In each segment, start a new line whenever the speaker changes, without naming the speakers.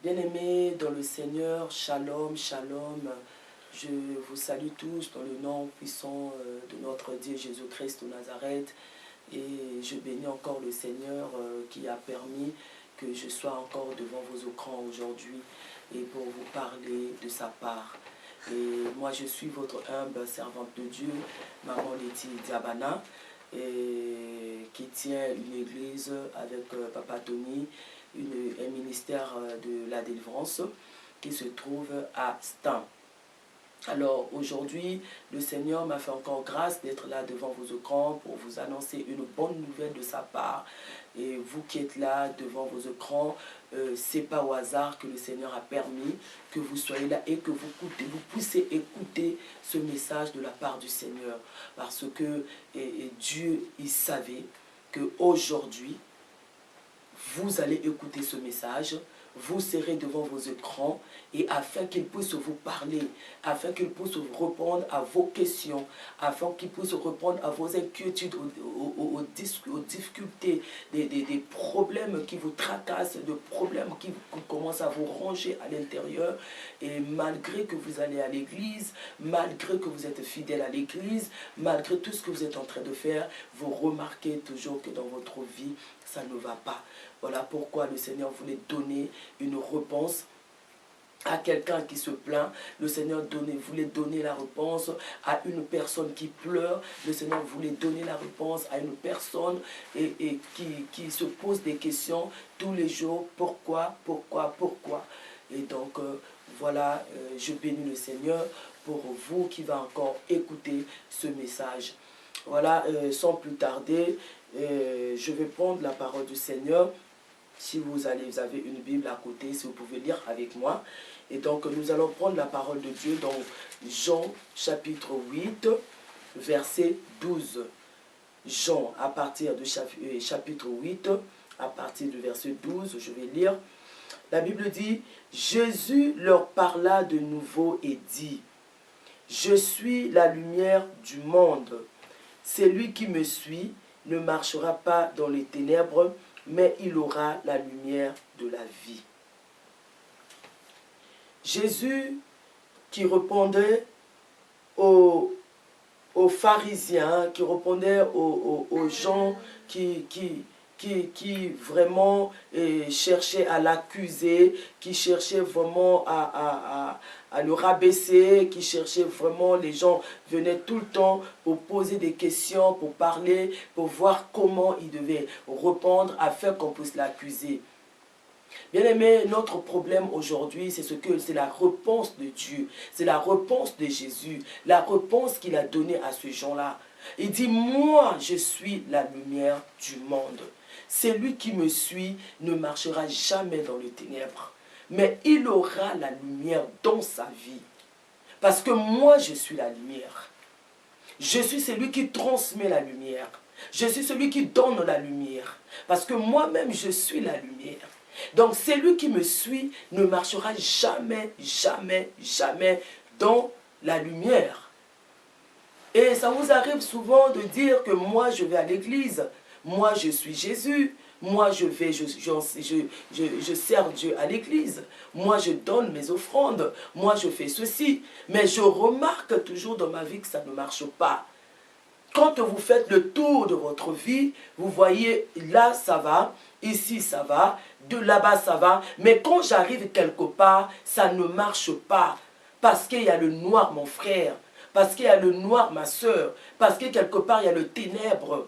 Bien-aimés dans le Seigneur, shalom, shalom. Je vous salue tous dans le nom puissant de notre Dieu Jésus-Christ de Nazareth. Et je bénis encore le Seigneur qui a permis que je sois encore devant vos écrans aujourd'hui et pour vous parler de sa part. Et moi, je suis votre humble servante de Dieu, Maman Letty Diabana, qui tient une église avec Papa Tony, un ministère de la délivrance qui se trouve à Stein. Alors aujourd'hui, le Seigneur m'a fait encore grâce d'être là devant vos écrans pour vous annoncer une bonne nouvelle de sa part. Et vous qui êtes là devant vos écrans, c'est pas au hasard que le Seigneur a permis que vous soyez là et que vous puissiez écouter ce message de la part du Seigneur. Parce que Dieu, il savait qu'aujourd'hui, vous allez écouter ce message, vous serez devant vos écrans et afin qu'il puisse vous parler, afin qu'il puisse répondre à vos questions, afin qu'il puisse répondre à vos inquiétudes, aux difficultés, des problèmes qui vous tracassent, des problèmes qui commencent à vous ranger à l'intérieur. Et malgré que vous allez à l'église, malgré que vous êtes fidèle à l'église, malgré tout ce que vous êtes en train de faire, vous remarquez toujours que dans votre vie, ça ne va pas. Voilà pourquoi le Seigneur voulait donner une réponse à quelqu'un qui se plaint. Le Seigneur voulait donner la réponse à une personne qui pleure. Le Seigneur voulait donner la réponse à une personne qui se pose des questions tous les jours. Pourquoi? Et donc, voilà, je bénis le Seigneur pour vous qui va encore écouter ce message. Voilà, sans plus tarder, je vais prendre la parole du Seigneur. Si vous avez une Bible à côté, si vous pouvez lire avec moi. Et donc, nous allons prendre la parole de Dieu dans Jean chapitre 8, verset 12. Jean, à partir du chapitre 8, à partir du verset 12, je vais lire. La Bible dit, Jésus leur parla de nouveau et dit, je suis la lumière du monde. Celui qui me suit ne marchera pas dans les ténèbres, mais il aura la lumière de la vie. Jésus qui répondait aux pharisiens, qui répondait aux gens qui vraiment cherchaient à l'accuser, qui cherchaient vraiment à le rabaisser, qui cherchaient vraiment, les gens venaient tout le temps pour poser des questions, pour parler, pour voir comment ils devaient répondre afin qu'on puisse l'accuser. Bien aimé, notre problème aujourd'hui, c'est la réponse de Dieu, c'est la réponse de Jésus, la réponse qu'il a donnée à ces gens-là. Il dit, moi, je suis la lumière du monde. Celui qui me suit ne marchera jamais dans les ténèbres, mais il aura la lumière dans sa vie. Parce que moi, je suis la lumière. Je suis celui qui transmet la lumière. Je suis celui qui donne la lumière. Parce que moi-même, je suis la lumière. Donc, celui qui me suit ne marchera jamais, jamais, jamais dans la lumière. Et ça vous arrive souvent de dire que moi, je vais à l'église. Moi, je suis Jésus. Moi, je sers Dieu à l'église. Moi, je donne mes offrandes. Moi, je fais ceci. Mais je remarque toujours dans ma vie que ça ne marche pas. Quand vous faites le tour de votre vie, vous voyez, là, ça va. Ici, ça va. De là-bas, ça va. Mais quand j'arrive quelque part, ça ne marche pas. Parce qu'il y a le noir, mon frère. Parce qu'il y a le noir, ma soeur. Parce que quelque part, il y a le ténèbre.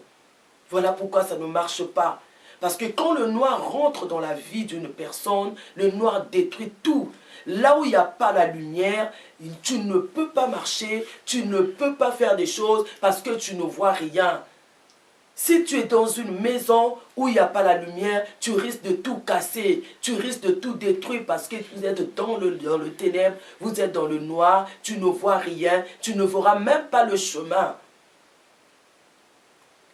Voilà pourquoi ça ne marche pas. Parce que quand le noir rentre dans la vie d'une personne, le noir détruit tout. Là où il n'y a pas la lumière, tu ne peux pas marcher, tu ne peux pas faire des choses parce que tu ne vois rien. Si tu es dans une maison où il n'y a pas la lumière, tu risques de tout casser, tu risques de tout détruire parce que vous êtes dans le ténèbre, vous êtes dans le noir, tu ne vois rien, tu ne verras même pas le chemin.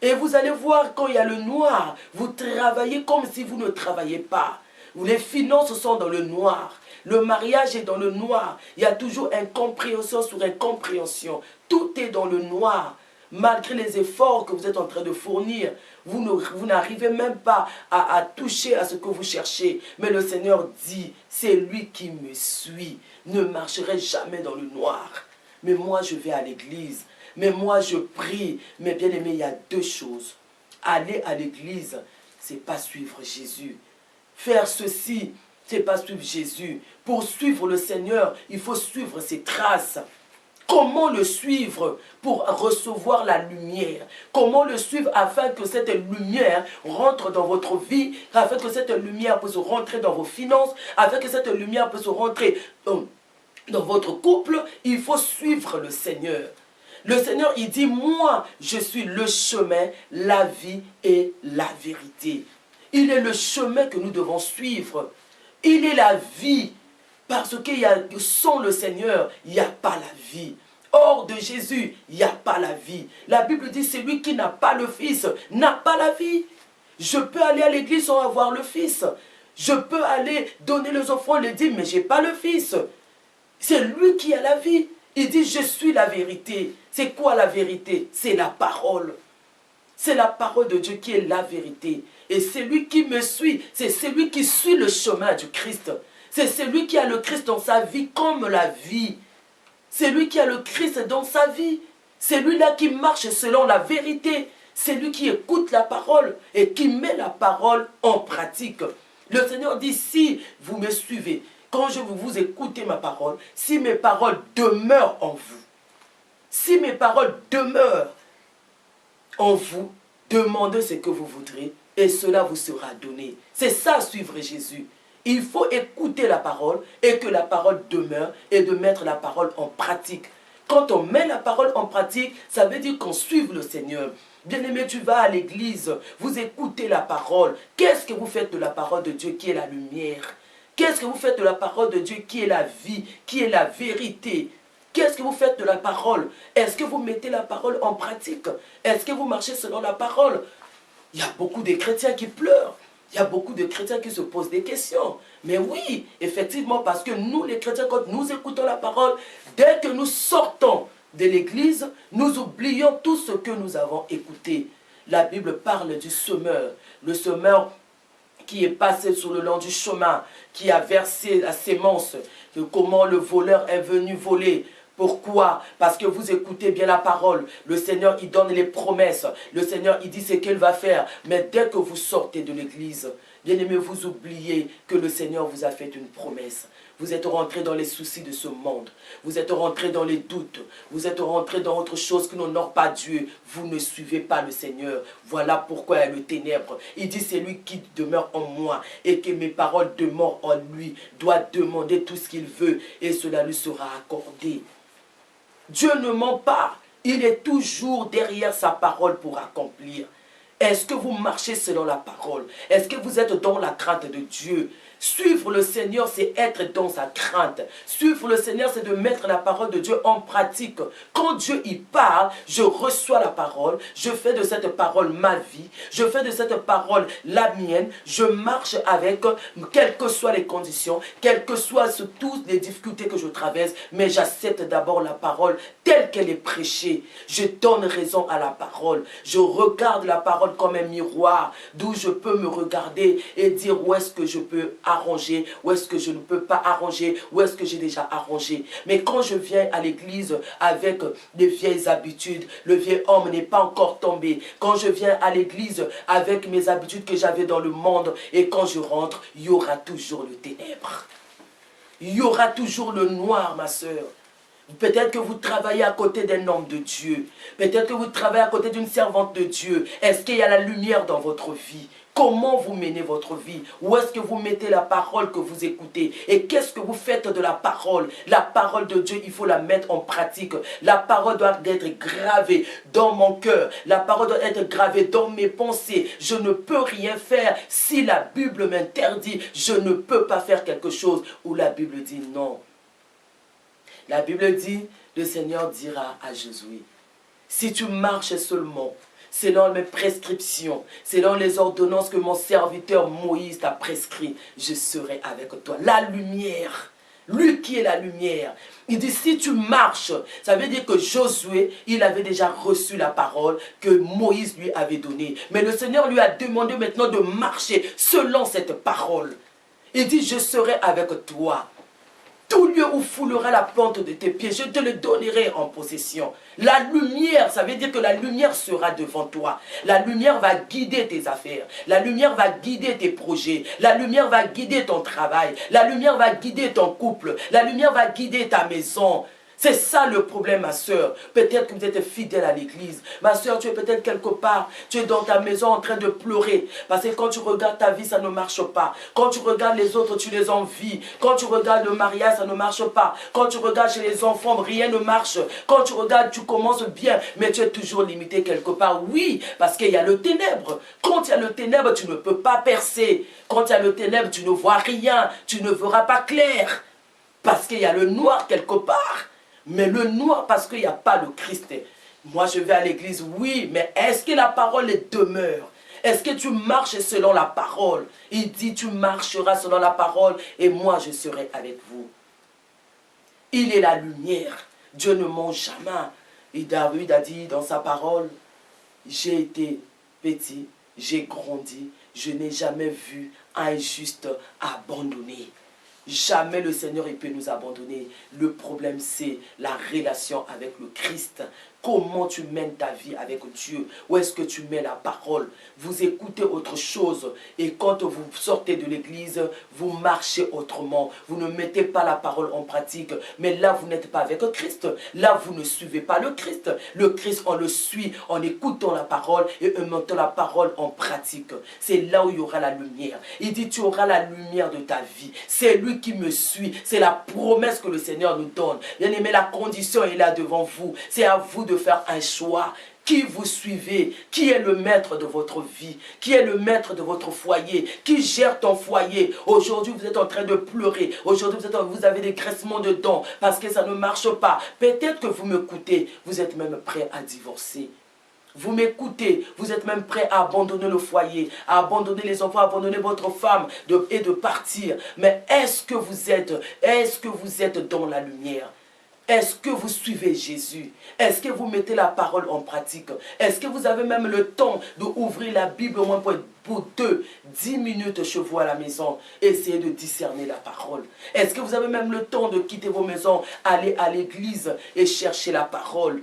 Et vous allez voir, quand il y a le noir, vous travaillez comme si vous ne travaillez pas. Les finances sont dans le noir. Le mariage est dans le noir. Il y a toujours incompréhension sur incompréhension. Tout est dans le noir. Malgré les efforts que vous êtes en train de fournir, vous n'arrivez même pas à toucher à ce que vous cherchez. Mais le Seigneur dit, c'est lui qui me suit, ne marcherai jamais dans le noir. Mais moi, je vais à l'église. Mais moi, je prie. Mais bien aimé, il y a deux choses. Aller à l'église, ce n'est pas suivre Jésus. Faire ceci, ce n'est pas suivre Jésus. Pour suivre le Seigneur, il faut suivre ses traces. Comment le suivre pour recevoir la lumière? Comment le suivre afin que cette lumière rentre dans votre vie, afin que cette lumière puisse rentrer dans vos finances, afin que cette lumière puisse rentrer dans votre couple? Il faut suivre le Seigneur. Le Seigneur, il dit, moi, je suis le chemin, la vie et la vérité. Il est le chemin que nous devons suivre. Il est la vie. Parce que sans le Seigneur, il n'y a pas la vie. Hors de Jésus, il n'y a pas la vie. La Bible dit, celui qui n'a pas le Fils n'a pas la vie. Je peux aller à l'église sans avoir le Fils. Je peux aller donner les offrandes, les dîmes, mais je n'ai pas le Fils. C'est lui qui a la vie. Il dit, je suis la vérité. C'est quoi la vérité? C'est la parole. C'est la parole de Dieu qui est la vérité. Et celui qui me suit, c'est celui qui suit le chemin du Christ. C'est celui qui a le Christ dans sa vie comme la vie. C'est lui qui a le Christ dans sa vie. C'est lui-là qui marche selon la vérité. C'est lui qui écoute la parole et qui met la parole en pratique. Le Seigneur dit, si vous me suivez, quand je vous écoutez ma parole, si mes paroles demeurent en vous, si mes paroles demeurent en vous, demandez ce que vous voudrez et cela vous sera donné. C'est ça, suivre Jésus. Il faut écouter la parole et que la parole demeure et de mettre la parole en pratique. Quand on met la parole en pratique, ça veut dire qu'on suive le Seigneur. Bien-aimé, tu vas à l'église, vous écoutez la parole. Qu'est-ce que vous faites de la parole de Dieu qui est la lumière? Qu'est-ce que vous faites de la parole de Dieu qui est la vie, qui est la vérité? Qu'est-ce que vous faites de la parole? Est-ce que vous mettez la parole en pratique? Est-ce que vous marchez selon la parole? Il y a beaucoup de chrétiens qui pleurent. Il y a beaucoup de chrétiens qui se posent des questions. Mais oui, effectivement, parce que nous, les chrétiens, quand nous écoutons la parole, dès que nous sortons de l'église, nous oublions tout ce que nous avons écouté. La Bible parle du semeur. Le semeur qui est passé sur le long du chemin, qui a versé la sémence, comment le voleur est venu voler. Pourquoi? Parce que vous écoutez bien la parole. Le Seigneur, il donne les promesses. Le Seigneur, il dit ce qu'il va faire. Mais dès que vous sortez de l'église, bien-aimé, vous oubliez que le Seigneur vous a fait une promesse. Vous êtes rentré dans les soucis de ce monde. Vous êtes rentré dans les doutes. Vous êtes rentré dans autre chose qui n'honore pas Dieu. Vous ne suivez pas le Seigneur. Voilà pourquoi il y a le ténèbre. Il dit, c'est lui qui demeure en moi et que mes paroles demeurent en lui. Doit demander tout ce qu'il veut et cela lui sera accordé. Dieu ne ment pas. Il est toujours derrière sa parole pour accomplir. Est-ce que vous marchez selon la parole? Est-ce que vous êtes dans la crainte de Dieu? Suivre le Seigneur, c'est être dans sa crainte. Suivre le Seigneur, c'est de mettre la parole de Dieu en pratique. Quand Dieu y parle, je reçois la parole, je fais de cette parole ma vie, je fais de cette parole la mienne, je marche avec, quelles que soient les conditions, quelles que soient toutes les difficultés que je traverse, mais j'accepte d'abord la parole telle qu'elle est prêchée. Je donne raison à la parole. Je regarde la parole comme un miroir, d'où je peux me regarder et dire où est-ce que je peux arranger, où est-ce que je ne peux pas arranger, où est-ce que j'ai déjà arrangé. Mais quand je viens à l'église avec des vieilles habitudes, le vieil homme n'est pas encore tombé. Quand je viens à l'église avec mes habitudes que j'avais dans le monde, et quand je rentre, il y aura toujours le ténèbre. Il y aura toujours le noir, ma soeur. Peut-être que vous travaillez à côté d'un homme de Dieu. Peut-être que vous travaillez à côté d'une servante de Dieu. Est-ce qu'il y a la lumière dans votre vie? Comment vous menez votre vie? Où est-ce que vous mettez la parole que vous écoutez? Et qu'est-ce que vous faites de la parole? La parole de Dieu, il faut la mettre en pratique. La parole doit être gravée dans mon cœur. La parole doit être gravée dans mes pensées. Je ne peux rien faire si la Bible m'interdit. Je ne peux pas faire quelque chose où la Bible dit non. La Bible dit, le Seigneur dira à Josué, si tu marches seulement selon mes prescriptions, selon les ordonnances que mon serviteur Moïse t'a prescrit, je serai avec toi. La lumière, Lui qui est la lumière. Il dit, si tu marches, ça veut dire que Josué, il avait déjà reçu la parole que Moïse lui avait donnée. Mais le Seigneur lui a demandé maintenant de marcher selon cette parole. Il dit, je serai avec toi. Tout lieu où foulera la plante de tes pieds, je te le donnerai en possession. La lumière, ça veut dire que la lumière sera devant toi. La lumière va guider tes affaires. La lumière va guider tes projets. La lumière va guider ton travail. La lumière va guider ton couple. La lumière va guider ta maison. C'est ça le problème, ma soeur. Peut-être que vous êtes fidèle à l'église. Ma soeur, tu es peut-être quelque part. Tu es dans ta maison en train de pleurer. Parce que quand tu regardes ta vie, ça ne marche pas. Quand tu regardes les autres, tu les envies. Quand tu regardes le mariage, ça ne marche pas. Quand tu regardes chez les enfants, rien ne marche. Quand tu regardes, tu commences bien, mais tu es toujours limité quelque part. Oui, parce qu'il y a le ténèbre. Quand il y a le ténèbre, tu ne peux pas percer. Quand il y a le ténèbre, tu ne vois rien. Tu ne verras pas clair. Parce qu'il y a le noir quelque part. Mais le noir, parce qu'il n'y a pas le Christ. Moi, je vais à l'église, oui, mais est-ce que la parole demeure? Est-ce que tu marches selon la parole? Il dit, tu marcheras selon la parole et moi, je serai avec vous. Il est la lumière. Dieu ne ment jamais. Et David a dit dans sa parole, j'ai été petit, j'ai grandi, je n'ai jamais vu un juste abandonné. Jamais le Seigneur il peut nous abandonner. Le problème, c'est la relation avec le Christ. Comment tu mènes ta vie avec Dieu? Où est-ce que tu mets la parole? Vous écoutez autre chose. Et quand vous sortez de l'église, vous marchez autrement. Vous ne mettez pas la parole en pratique. Mais là, vous n'êtes pas avec Christ. Là, vous ne suivez pas le Christ. Le Christ, on le suit en écoutant la parole et en mettant la parole en pratique. C'est là où il y aura la lumière. Il dit, tu auras la lumière de ta vie. C'est lui qui me suit. C'est la promesse que le Seigneur nous donne. Bien aimé, la condition est là devant vous. C'est à vous de faire un choix. Qui vous suivez? Qui est le maître de votre vie? Qui est le maître de votre foyer? Qui gère ton foyer? Aujourd'hui, vous êtes en train de pleurer. Aujourd'hui, vous avez des graissements de dents parce que ça ne marche pas. Peut-être que vous m'écoutez. Vous êtes même prêt à divorcer. Vous m'écoutez, vous êtes même prêt à abandonner le foyer, à abandonner les enfants, à abandonner votre femme et de partir. Mais est-ce que vous êtes dans la lumière? Est-ce que vous suivez Jésus? Est-ce que vous mettez la parole en pratique? Est-ce que vous avez même le temps d'ouvrir la Bible au moins pour 10 minutes chez vous à la maison? Essayez de discerner la parole. Est-ce que vous avez même le temps de quitter vos maisons, aller à l'église et chercher la parole?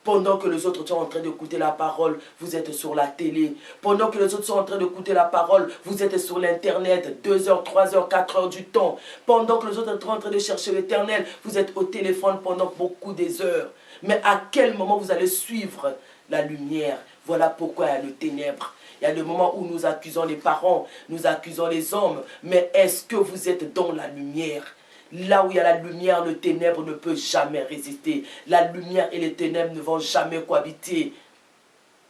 Pendant que les autres sont en train d'écouter la parole, vous êtes sur la télé. Pendant que les autres sont en train d'écouter la parole, vous êtes sur l'internet, 2 heures, 3 heures, 4 heures du temps. Pendant que les autres sont en train de chercher l'éternel, vous êtes au téléphone pendant beaucoup des heures. Mais à quel moment vous allez suivre la lumière? Voilà pourquoi il y a le ténèbre. Il y a le moment où nous accusons les parents, nous accusons les hommes. Mais est-ce que vous êtes dans la lumière? Là où il y a la lumière, le ténèbre ne peut jamais résister. La lumière et les ténèbres ne vont jamais cohabiter.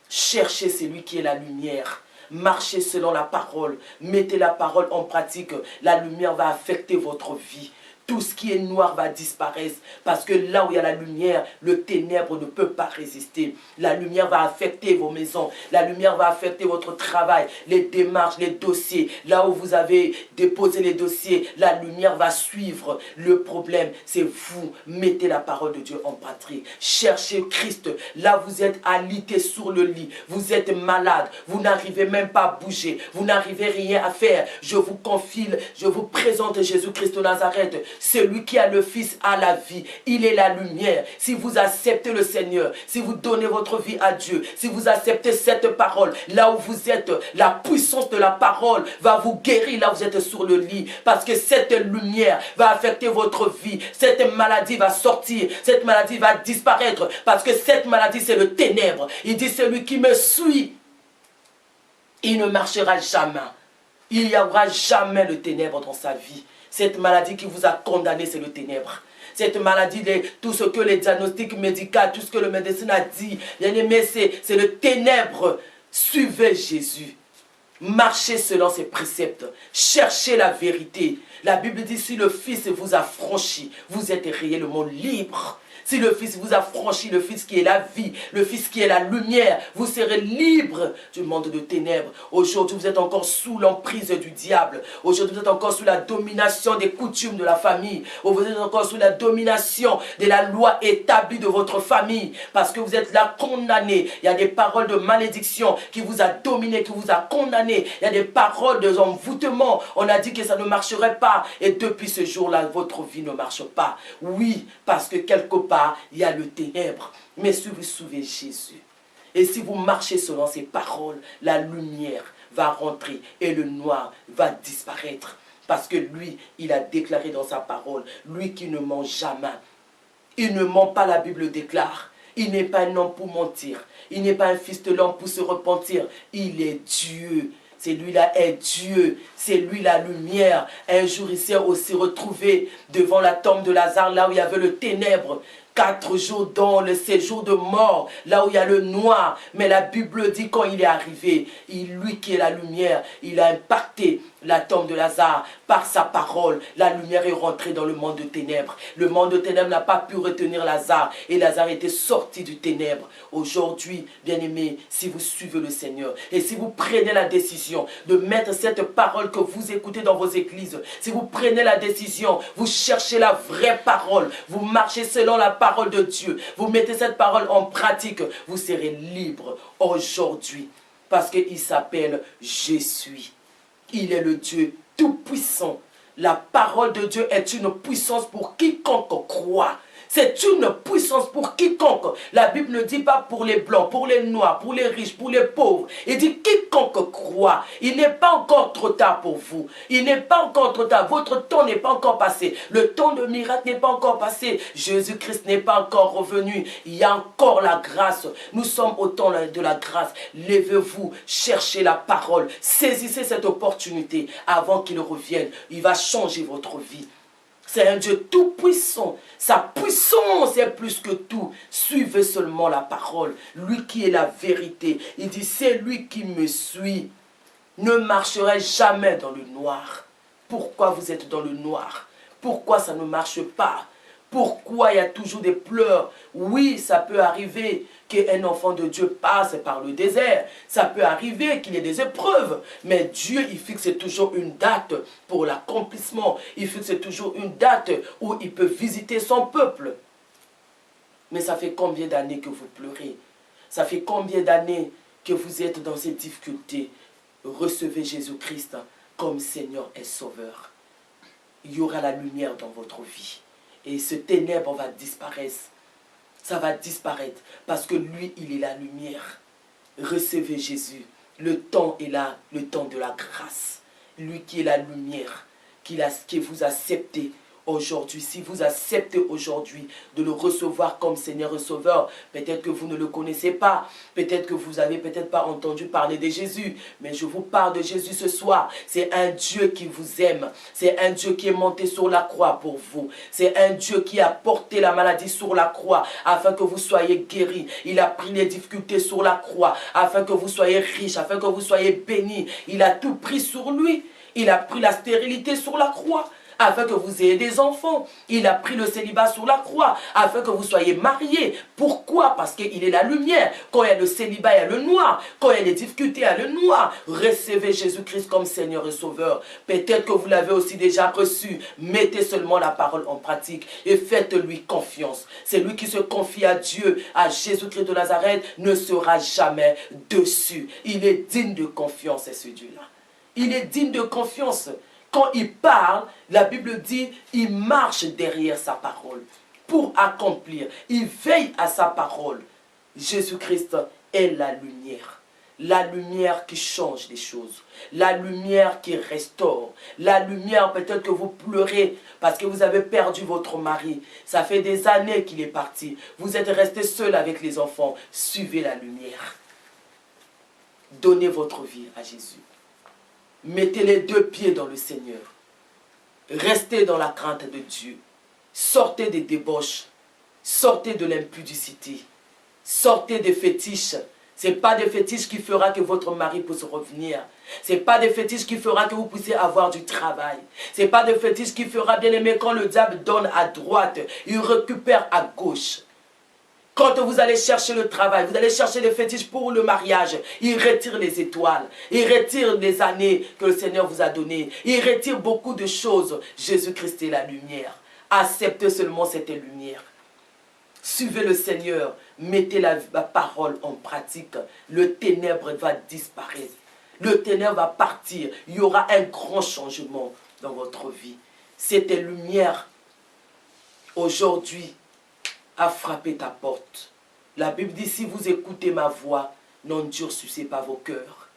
Cherchez celui qui est la lumière. Marchez selon la parole. Mettez la parole en pratique. La lumière va affecter votre vie. Tout ce qui est noir va disparaître. Parce que là où il y a la lumière, le ténèbre ne peut pas résister. La lumière va affecter vos maisons. La lumière va affecter votre travail, les démarches, les dossiers. Là où vous avez déposé les dossiers, la lumière va suivre. Le problème, c'est vous. Mettez la parole de Dieu en pratique. Cherchez Christ. Là, vous êtes alité sur le lit. Vous êtes malade. Vous n'arrivez même pas à bouger. Vous n'arrivez rien à faire. Je vous confie, je vous présente Jésus-Christ de Nazareth. Celui qui a le Fils a la vie. Il est la lumière. Si vous acceptez le Seigneur, si vous donnez votre vie à Dieu, si vous acceptez cette parole, là où vous êtes, la puissance de la parole va vous guérir là où vous êtes sur le lit. Parce que cette lumière va affecter votre vie. Cette maladie va sortir. Cette maladie va disparaître. Parce que cette maladie, c'est le ténèbre. Il dit, celui qui me suit, il ne marchera jamais. Il n'y aura jamais le ténèbre dans sa vie. Cette maladie qui vous a condamné, c'est le ténèbre. Cette maladie, tout ce que les diagnostics médicaux, tout ce que le médecin a dit, bien aimé, c'est le ténèbre. Suivez Jésus. Marchez selon ses préceptes. Cherchez la vérité. La Bible dit, si le Fils vous a franchi, vous êtes réellement libre. Si le Fils vous a franchi, le Fils qui est la vie, le Fils qui est la lumière, vous serez libre du monde de ténèbres. Aujourd'hui, vous êtes encore sous l'emprise du diable. Aujourd'hui, vous êtes encore sous la domination des coutumes de la famille. Vous êtes encore sous la domination de la loi établie de votre famille. Parce que vous êtes là condamné. Il y a des paroles de malédiction qui vous a dominé, qui vous a condamné. Il y a des paroles d'envoûtement. On a dit que ça ne marcherait pas. Et depuis ce jour-là, votre vie ne marche pas. Oui, parce que quelque part, il y a le ténèbre. Mais si vous suivez Jésus, et si vous marchez selon ses paroles, la lumière va rentrer et le noir va disparaître. Parce que lui, il a déclaré dans sa parole, lui qui ne ment jamais. Il ne ment pas, la Bible déclare. Il n'est pas un homme pour mentir. Il n'est pas un fils de l'homme pour se repentir. Il est Dieu. C'est lui-là est Dieu. C'est lui la lumière. Un jour, il s'est aussi retrouvé devant la tombe de Lazare, là où il y avait le ténèbre. 4 jours dans le séjour de mort, là où il y a le noir. Mais la Bible dit quand il est arrivé, lui qui est la lumière, il a impacté la tombe de Lazare par sa parole. La lumière est rentrée dans le monde de ténèbres. Le monde de ténèbres n'a pas pu retenir Lazare et Lazare était sorti du ténèbre. Aujourd'hui, bien-aimés, si vous suivez le Seigneur et si vous prenez la décision de mettre cette parole que vous écoutez dans vos églises, si vous prenez la décision, vous cherchez la vraie parole, vous marchez selon la parole de Dieu, vous mettez cette parole en pratique, vous serez libre aujourd'hui parce qu'il s'appelle « Je suis ». Il est le Dieu tout-puissant. La parole de Dieu est une puissance pour quiconque croit. C'est une puissance pour quiconque. La Bible ne dit pas pour les blancs, pour les noirs, pour les riches, pour les pauvres. Il dit quiconque croit. Il n'est pas encore trop tard pour vous. Il n'est pas encore trop tard. Votre temps n'est pas encore passé. Le temps de miracle n'est pas encore passé. Jésus-Christ n'est pas encore revenu. Il y a encore la grâce. Nous sommes au temps de la grâce. Levez-vous, cherchez la parole. Saisissez cette opportunité avant qu'il revienne. Il va changer votre vie. C'est un Dieu tout-puissant. Sa puissance est plus que tout. Suivez seulement la parole. Lui qui est la vérité. Il dit, c'est lui qui me suit. Ne marcherai jamais dans le noir. Pourquoi vous êtes dans le noir? Pourquoi ça ne marche pas? Pourquoi il y a toujours des pleurs? Oui, ça peut arriver qu'un enfant de Dieu passe par le désert. Ça peut arriver qu'il y ait des épreuves. Mais Dieu, il fixe toujours une date pour l'accomplissement. Il fixe toujours une date où il peut visiter son peuple. Mais ça fait combien d'années que vous pleurez? Ça fait combien d'années que vous êtes dans ces difficultés? Recevez Jésus-Christ comme Seigneur et Sauveur. Il y aura la lumière dans votre vie. Et ce ténèbre va disparaître. Ça va disparaître parce que lui, il est la lumière. Recevez Jésus. Le temps est là, le temps de la grâce. Lui qui est la lumière, qui vous acceptez aujourd'hui. Si vous acceptez aujourd'hui de le recevoir comme Seigneur et Sauveur, peut-être que vous ne le connaissez pas, peut-être que vous n'avez peut-être pas entendu parler de Jésus, mais je vous parle de Jésus ce soir. C'est un Dieu qui vous aime, c'est un Dieu qui est monté sur la croix pour vous, c'est un Dieu qui a porté la maladie sur la croix afin que vous soyez guéris. Il a pris les difficultés sur la croix afin que vous soyez riches, afin que vous soyez bénis. Il a tout pris sur lui. Il a pris la stérilité sur la croix afin que vous ayez des enfants. Il a pris le célibat sur la croix afin que vous soyez mariés. Pourquoi? Parce qu'il est la lumière. Quand il y a le célibat, il y a le noir. Quand il y a les difficultés, il y a le noir. Recevez Jésus-Christ comme Seigneur et Sauveur. Peut-être que vous l'avez aussi déjà reçu. Mettez seulement la parole en pratique et faites-lui confiance. C'est lui qui se confie à Dieu, à Jésus-Christ de Nazareth, ne sera jamais déçu. Il est digne de confiance, c'est ce Dieu-là. Il est digne de confiance. Quand il parle, la Bible dit, il marche derrière sa parole pour accomplir. Il veille à sa parole. Jésus-Christ est la lumière. La lumière qui change les choses. La lumière qui restaure. La lumière, peut-être que vous pleurez parce que vous avez perdu votre mari. Ça fait des années qu'il est parti. Vous êtes resté seul avec les enfants. Suivez la lumière. Donnez votre vie à Jésus. Mettez les 2 pieds dans le Seigneur. Restez dans la crainte de Dieu. Sortez des débauches. Sortez de l'impudicité. Sortez des fétiches. Ce n'est pas des fétiches qui fera que votre mari puisse revenir. Ce n'est pas des fétiches qui fera que vous puissiez avoir du travail. Ce n'est pas des fétiches qui fera, bien aimé, quand le diable donne à droite, il récupère à gauche. Quand vous allez chercher le travail, vous allez chercher les fétiches pour le mariage, il retire les étoiles, il retire les années que le Seigneur vous a données, il retire beaucoup de choses. Jésus-Christ est la lumière. Acceptez seulement cette lumière. Suivez le Seigneur, mettez la parole en pratique. Le ténèbre va disparaître. Le ténèbre va partir. Il y aura un grand changement dans votre vie. Cette lumière, aujourd'hui, a frappé ta porte. La Bible dit, si vous écoutez ma voix, n'endurcissez pas vos cœurs.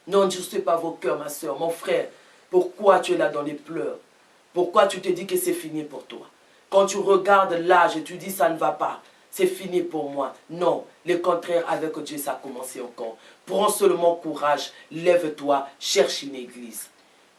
N'endurcissez pas vos cœurs, ma soeur, mon frère. Pourquoi tu es là dans les pleurs? Pourquoi tu te dis que c'est fini pour toi? Quand tu regardes l'âge et tu dis ça ne va pas, c'est fini pour moi. Non, le contraire, avec Dieu, ça a commencé encore. Prends seulement courage, lève-toi, cherche une église.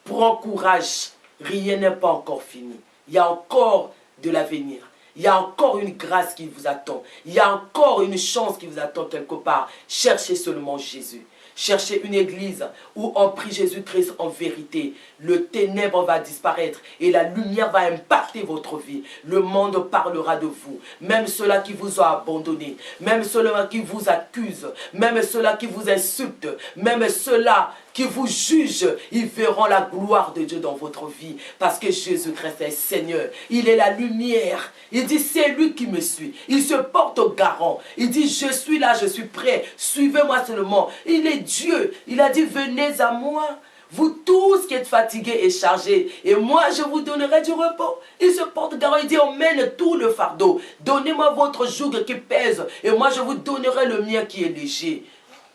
Prends courage, rien n'est pas encore fini. Il y a encore de l'avenir. Il y a encore une grâce qui vous attend. Il y a encore une chance qui vous attend quelque part. Cherchez seulement Jésus. Cherchez une église où on prie Jésus-Christ en vérité. Le ténèbre va disparaître et la lumière va impacter votre vie. Le monde parlera de vous. Même ceux-là qui vous ont abandonné, même ceux-là qui vous accusent, même ceux-là qui vous insultent, même ceux-là qui vous jugent, ils verront la gloire de Dieu dans votre vie. Parce que Jésus-Christ est Seigneur. Il est la lumière. Il dit, c'est lui qui me suit. Il se porte au garant. Il dit, je suis là, je suis prêt. Suivez-moi seulement. Il est Dieu. Il a dit, venez à moi. Vous tous qui êtes fatigués et chargés, et moi je vous donnerai du repos. Il se porte garant, il dit, emmène tout le fardeau. Donnez-moi votre joug qui pèse, et moi je vous donnerai le mien qui est léger.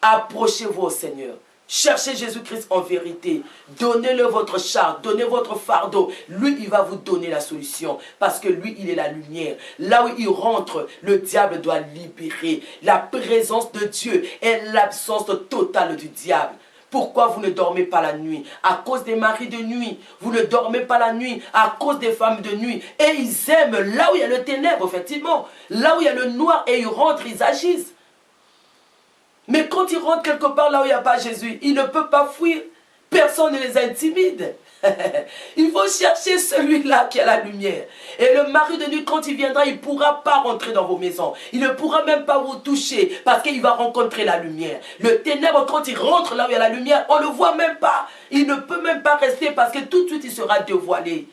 Approchez-vous au Seigneur. Cherchez Jésus-Christ en vérité. Donnez-le votre char, donnez votre fardeau. Lui, il va vous donner la solution. Parce que lui, il est la lumière. Là où il rentre, le diable doit libérer. La présence de Dieu est l'absence totale du diable. Pourquoi vous ne dormez pas la nuit? À cause des maris de nuit. Vous ne dormez pas la nuit à cause des femmes de nuit. Et ils aiment là où il y a le ténèbre, effectivement. Là où il y a le noir et ils rentrent, ils agissent. Mais quand ils rentrent quelque part là où il n'y a pas Jésus, ils ne peuvent pas fuir. Personne ne les intimide. Il faut chercher celui-là qui a la lumière. Et le mari de nuit, quand il viendra, il ne pourra pas rentrer dans vos maisons. Il ne pourra même pas vous toucher parce qu'il va rencontrer la lumière. Le ténèbre, quand il rentre là où il y a la lumière, on ne le voit même pas. Il ne peut même pas rester parce que tout de suite, il sera dévoilé.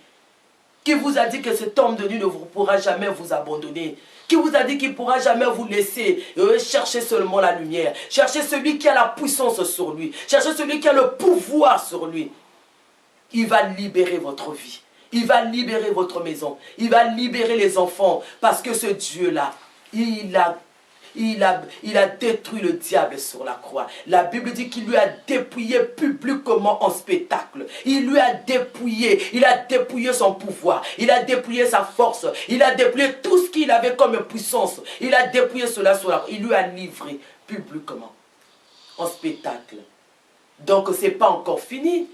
Qui vous a dit que cet homme de nuit ne pourra jamais vous abandonner? Qui vous a dit qu'il ne pourra jamais vous laisser? Cherchez seulement la lumière. Cherchez celui qui a la puissance sur lui. Cherchez celui qui a le pouvoir sur lui. Il va libérer votre vie. Il va libérer votre maison. Il va libérer les enfants. Parce que ce Dieu-là, il a détruit le diable sur la croix. La Bible dit qu'il lui a dépouillé publiquement en spectacle. Il lui a dépouillé son pouvoir. Il a dépouillé sa force. Il a dépouillé tout ce qu'il avait comme puissance. Il a dépouillé cela sur la croix. Il lui a livré publiquement en spectacle. Donc ce n'est pas encore fini.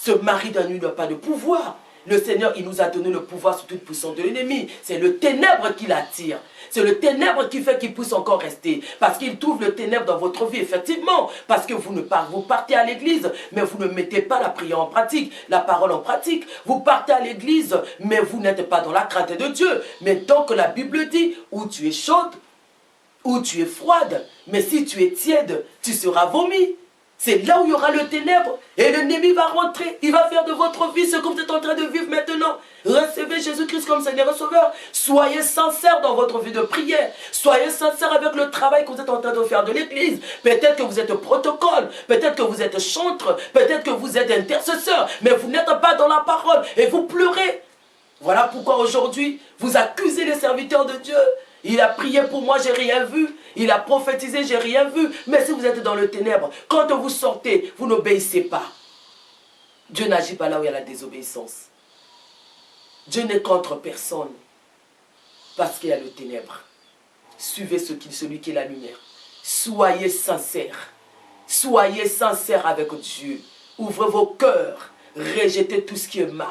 Ce mari de nuit n'a pas de pouvoir. Le Seigneur, il nous a donné le pouvoir sur toute puissance de l'ennemi. C'est le ténèbre qui l'attire. C'est le ténèbre qui fait qu'il puisse encore rester. Parce qu'il trouve le ténèbre dans votre vie, effectivement. Parce que vous partez à l'église, mais vous ne mettez pas la prière en pratique, la parole en pratique. Vous partez à l'église, mais vous n'êtes pas dans la crainte de Dieu. Mais tant que la Bible dit, où tu es chaude, où tu es froide, mais si tu es tiède, tu seras vomi. C'est là où il y aura le ténèbre. Et l'ennemi va rentrer. Il va faire de votre vie ce que vous êtes en train de vivre maintenant. Recevez Jésus-Christ comme Seigneur et Sauveur. Soyez sincères dans votre vie de prière. Soyez sincères avec le travail que vous êtes en train de faire de l'église. Peut-être que vous êtes protocole. Peut-être que vous êtes chantre. Peut-être que vous êtes intercesseur. Mais vous n'êtes pas dans la parole. Et vous pleurez. Voilà pourquoi aujourd'hui, vous accusez les serviteurs de Dieu. Il a prié pour moi, j'ai rien vu. Il a prophétisé, j'ai rien vu. Mais si vous êtes dans le ténèbre, quand vous sortez, vous n'obéissez pas. Dieu n'agit pas là où il y a la désobéissance. Dieu n'est contre personne. Parce qu'il y a le ténèbre. Suivez celui qui est la lumière. Soyez sincères. Soyez sincères avec Dieu. Ouvrez vos cœurs. Rejetez tout ce qui est mal.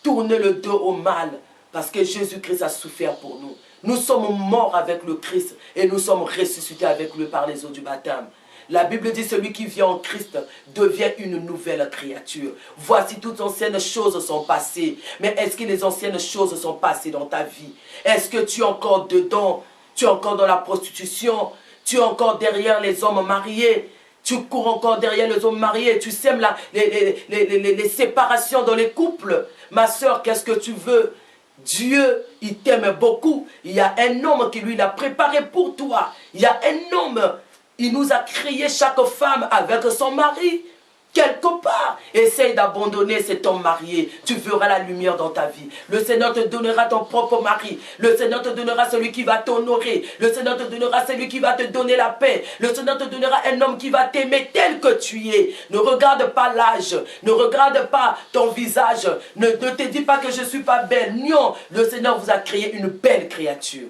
Tournez le dos au mal. Parce que Jésus-Christ a souffert pour nous. Nous sommes morts avec le Christ et nous sommes ressuscités avec lui par les eaux du baptême. La Bible dit, celui qui vient en Christ devient une nouvelle créature. Voici, toutes anciennes choses sont passées. Mais est-ce que les anciennes choses sont passées dans ta vie? Est-ce que tu es encore dedans? Tu es encore dans la prostitution? Tu es encore derrière les hommes mariés? Tu cours encore derrière les hommes mariés? Tu sèmes les séparations dans les couples? Ma soeur, qu'est-ce que tu veux? Dieu, il t'aime beaucoup. Il y a un homme qui lui l'a préparé pour toi. Il y a un homme. Il nous a créé chaque femme avec son mari. Quelque part, essaye d'abandonner cet homme marié. Tu verras la lumière dans ta vie. Le Seigneur te donnera ton propre mari. Le Seigneur te donnera celui qui va t'honorer. Le Seigneur te donnera celui qui va te donner la paix. Le Seigneur te donnera un homme qui va t'aimer tel que tu es. Ne regarde pas l'âge. Ne regarde pas ton visage. Ne te dis pas que je ne suis pas belle. Non, le Seigneur vous a créé une belle créature.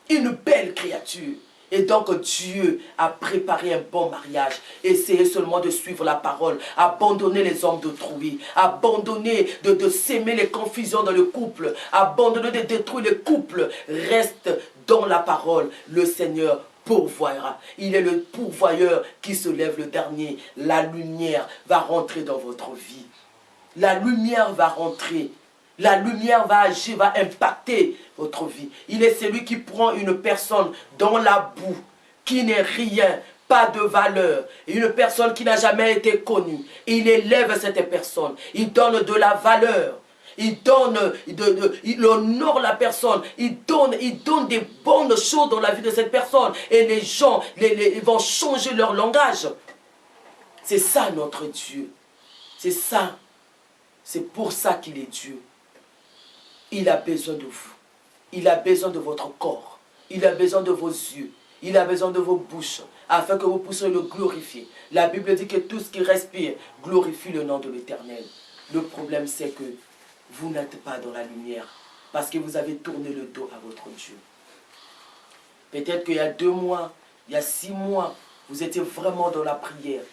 Une belle créature. Et donc Dieu a préparé un bon mariage. Essayez seulement de suivre la parole. Abandonnez les hommes d'autrui. Abandonnez de s'aimer les confusions dans le couple. Abandonnez de détruire les couples. Reste dans la parole. Le Seigneur pourvoira. Il est le pourvoyeur qui se lève le dernier. La lumière va rentrer dans votre vie. La lumière va rentrer. La lumière va agir, va impacter votre vie. Il est celui qui prend une personne dans la boue, qui n'est rien, pas de valeur, une personne qui n'a jamais été connue. Il élève cette personne, il donne de la valeur, il honore la personne, il donne des bonnes choses dans la vie de cette personne. Et les gens vont changer leur langage. C'est ça notre Dieu. C'est ça. C'est pour ça qu'il est Dieu. Il a besoin de vous. Il a besoin de votre corps. Il a besoin de vos yeux. Il a besoin de vos bouches, afin que vous puissiez le glorifier. La Bible dit que tout ce qui respire glorifie le nom de l'Éternel. Le problème, c'est que vous n'êtes pas dans la lumière, parce que vous avez tourné le dos à votre Dieu. Peut-être qu'il y a 2 mois, il y a 6 mois, vous étiez vraiment dans la prière.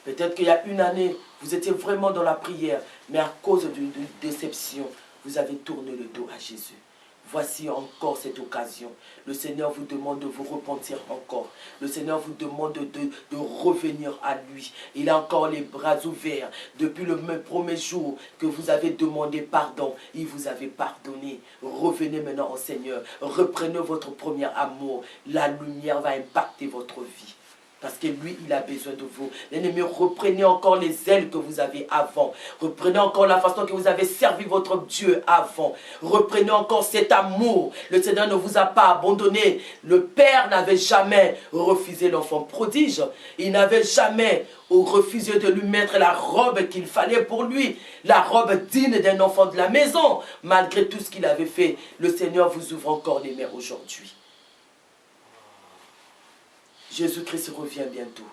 Peut-être qu'il y a 1 année, vous étiez vraiment dans la prière, mais à cause d'une déception, vous avez tourné le dos à Jésus. Voici encore cette occasion. Le Seigneur vous demande de vous repentir encore. Le Seigneur vous demande de revenir à lui. Il a encore les bras ouverts. Depuis le premier jour que vous avez demandé pardon, il vous avait pardonné. Revenez maintenant au Seigneur. Reprenez votre premier amour. La lumière va impacter votre vie. Parce que lui, il a besoin de vous. L'ennemi, reprenez encore les ailes que vous avez avant. Reprenez encore la façon que vous avez servi votre Dieu avant. Reprenez encore cet amour. Le Seigneur ne vous a pas abandonné. Le Père n'avait jamais refusé l'enfant prodige. Il n'avait jamais refusé de lui mettre la robe qu'il fallait pour lui. La robe digne d'un enfant de la maison. Malgré tout ce qu'il avait fait, le Seigneur vous ouvre encore les mains aujourd'hui. Jésus-Christ revient bientôt.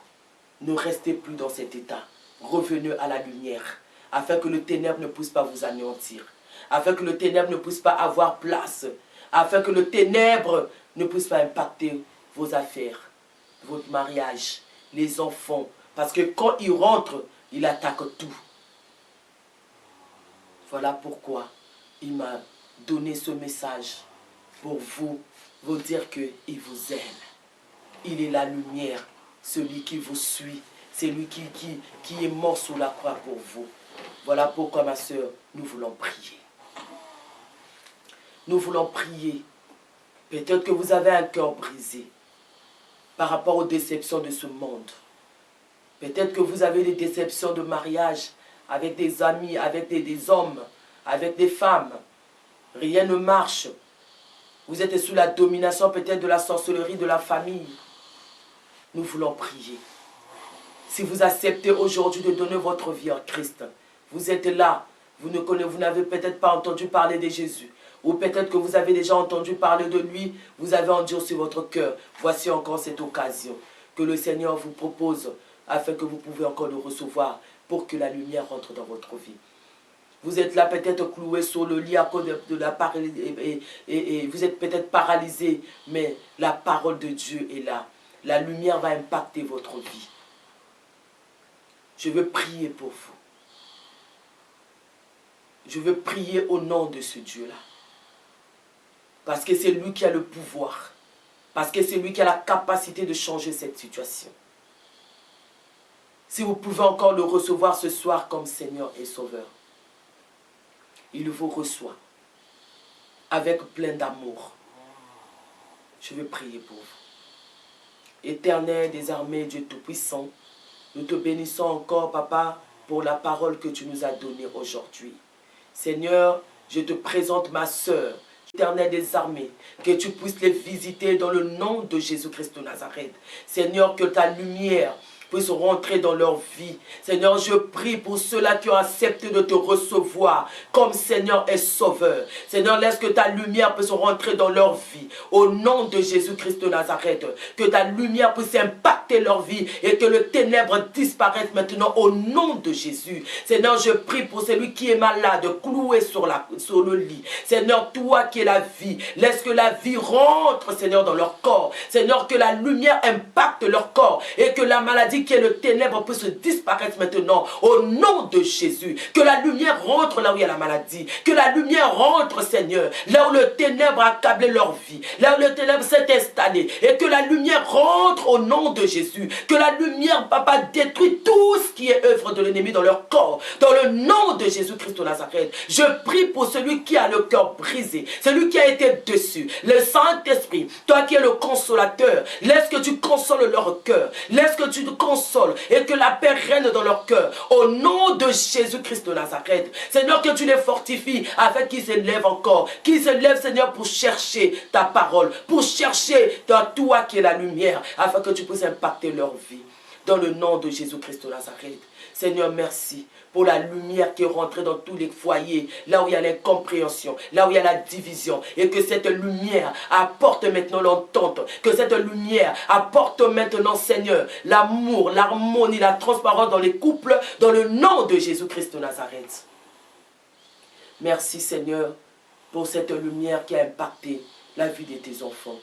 Ne restez plus dans cet état. Revenez à la lumière, afin que le ténèbre ne puisse pas vous anéantir, afin que le ténèbre ne puisse pas avoir place, afin que le ténèbre ne puisse pas impacter vos affaires, votre mariage, les enfants. Parce que quand il rentre, il attaque tout. Voilà pourquoi il m'a donné ce message pour vous dire qu'il vous aime. Il est la lumière, celui qui vous suit, celui qui est mort sous la croix pour vous. Voilà pourquoi, ma soeur, nous voulons prier. Nous voulons prier. Peut-être que vous avez un cœur brisé par rapport aux déceptions de ce monde. Peut-être que vous avez des déceptions de mariage avec des amis, avec des hommes, avec des femmes. Rien ne marche. Vous êtes sous la domination peut-être de la sorcellerie de la famille. Nous voulons prier. Si vous acceptez aujourd'hui de donner votre vie à Christ, vous êtes là, vous n'avez peut-être pas entendu parler de Jésus, ou peut-être que vous avez déjà entendu parler de lui, vous avez endurci votre cœur. Voici encore cette occasion que le Seigneur vous propose, afin que vous pouvez encore le recevoir, pour que la lumière rentre dans votre vie. Vous êtes là peut-être cloué sur le lit à cause de la paralysie, et vous êtes peut-être paralysé, mais la parole de Dieu est là. La lumière va impacter votre vie. Je veux prier pour vous. Je veux prier au nom de ce Dieu-là. Parce que c'est lui qui a le pouvoir. Parce que c'est lui qui a la capacité de changer cette situation. Si vous pouvez encore le recevoir ce soir comme Seigneur et Sauveur, il vous reçoit avec plein d'amour. Je veux prier pour vous. Éternel des armées, Dieu Tout-Puissant, nous te bénissons encore, Papa, pour la parole que tu nous as donnée aujourd'hui. Seigneur, je te présente ma sœur, Éternel des armées, que tu puisses les visiter dans le nom de Jésus-Christ de Nazareth. Seigneur, que ta lumière puisse rentrer dans leur vie. Seigneur, je prie pour ceux-là qui ont accepté de te recevoir comme Seigneur et Sauveur. Seigneur, laisse que ta lumière puisse rentrer dans leur vie. Au nom de Jésus-Christ de Nazareth, que ta lumière puisse impacter leur vie et que le ténèbre disparaisse maintenant au nom de Jésus. Seigneur, je prie pour celui qui est malade, cloué sur le lit. Seigneur, toi qui es la vie, laisse que la vie rentre, Seigneur, dans leur corps. Seigneur, que la lumière impacte leur corps et que la maladie qui est le ténèbre peut se disparaître maintenant au nom de Jésus. Que la lumière rentre là où il y a la maladie. Que la lumière rentre, Seigneur, là où le ténèbre a accablé leur vie. Là où le ténèbre s'est installé. Et que la lumière rentre au nom de Jésus. Que la lumière, Papa, détruit tout ce qui est œuvre de l'ennemi dans leur corps. Dans le nom de Jésus-Christ de Nazareth. Je prie pour celui qui a le cœur brisé. Celui qui a été déçu. Le Saint-Esprit, toi qui es le consolateur. Laisse que tu consoles leur cœur. Laisse que tu consoles et que la paix règne dans leur cœur. Au nom de Jésus-Christ de Nazareth. Seigneur, que tu les fortifies afin qu'ils se lèvent encore. Qu'ils se lèvent, Seigneur, pour chercher ta parole. Pour chercher dans toi qui est la lumière. Afin que tu puisses impacter leur vie. Dans le nom de Jésus-Christ de Nazareth. Seigneur, merci pour la lumière qui est rentrée dans tous les foyers, là où il y a l'incompréhension, là où il y a la division, et que cette lumière apporte maintenant l'entente, que cette lumière apporte maintenant, Seigneur, l'amour, l'harmonie, la transparence dans les couples, dans le nom de Jésus-Christ de Nazareth. Merci, Seigneur, pour cette lumière qui a impacté la vie de tes enfants.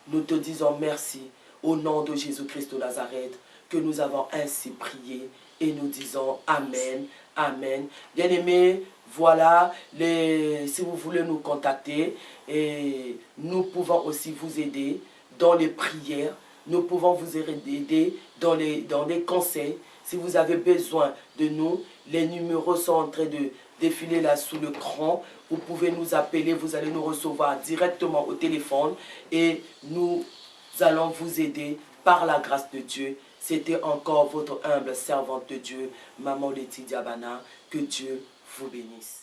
Nous te disons merci au nom de Jésus-Christ de Nazareth, que nous avons ainsi prié, et nous disons Amen. Amen. Bien-aimés, voilà, si vous voulez nous contacter, et nous pouvons aussi vous aider dans les prières, nous pouvons vous aider dans les conseils. Si vous avez besoin de nous, les numéros sont en train de défiler là sous l'écran. Vous pouvez nous appeler, vous allez nous recevoir directement au téléphone et nous allons vous aider par la grâce de Dieu. C'était encore votre humble servante de Dieu, Maman Letty Diabana. Que Dieu vous bénisse.